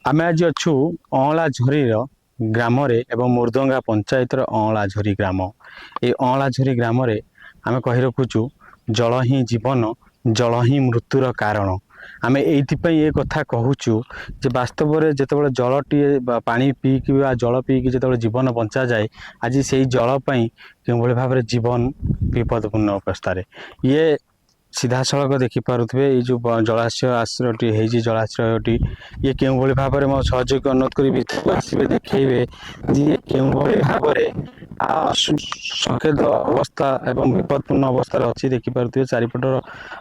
आम आज अच्छु अँलाझरीर ग्राम एवं मुर्दंगा पंचायतर अँलाझरी ग्राम ये अँलाझरी ग्राम आम कही रखुचु जल ही जीवन जल ही मृत्युर कारण आम ये कथा कहूचु जे वास्तव में जिते जलटी पानी पीक जल पीक जो जीवन बंचा जाए आज से जलपाई कि भाव में जीवन विपदपूर्ण अवस्था ये सीधा सड़क देखिपे ये जो जलाशय आश्रय जलाशयटी ये क्यों भाव में मो सहयोग अनुरोध करी आसवे देखेबे जे क्यों भाव में संकेत अवस्था एवं विपदपूर्ण अवस्था अच्छी देखिपे चारिपटर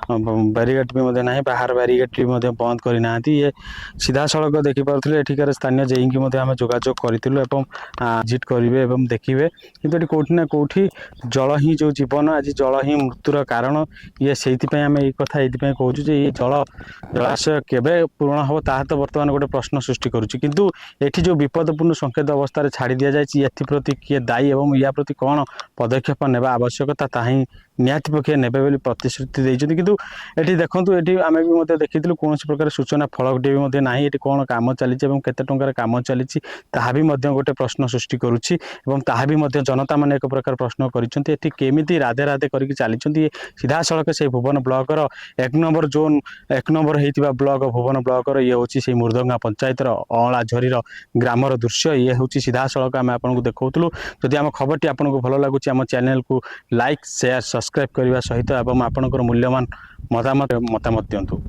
बारिगेट भी ना बाहर बारिगेट भी बंद करना ये सीधा सड़क देखिपे एठिकार स्थानीय जेई की आम जोगाजोग करूँ विजिट करेंगे देखिए कि कौटि ना कौटि जल ही जो जीवन आज जल ही मृत्युर कारण ये से आम ये कथा ये कहूँ ये जलाशय केवे पूरण हम ताहा तो बर्तमान गोटे प्रश्न सृष्टि करुच्ची किंतु एठी जो विपदपूर्ण संकेत अवस्था छाड़ी दि जाए एप्रति किए दायी और या प्रति कौन पदक्षेप ने आवश्यकता ताही निहाती पक्षे ने प्रतिश्रुति देते किंतु एठी देखु ये आम भी देखी कौन प्रकार सूचना फलकटे भी ना ये कौन काम चली केते टंकार काम चली गोटे प्रश्न सृष्टि करुच्ची भी जनता मैंने एक प्रकार प्रश्न करमिति राधे राधे करके चली सीधा सड़क से भुवन ब्लॉकर 1 नंबर जोन 1 नंबर होता ब्लॉक भुवन ब्लॉकर ये हूँ से मुर्दंगा पंचायतर अँलाझरीर ग्रामर दृश्य ये हूँ सीधा सड़क आम आपको देखूलु जदि आम खबर आपको भल लगुच आम चैनल को लाइक शेयर सब्सक्राइब करने सहित आपंकर मूल्यवान मतामत दिंतु।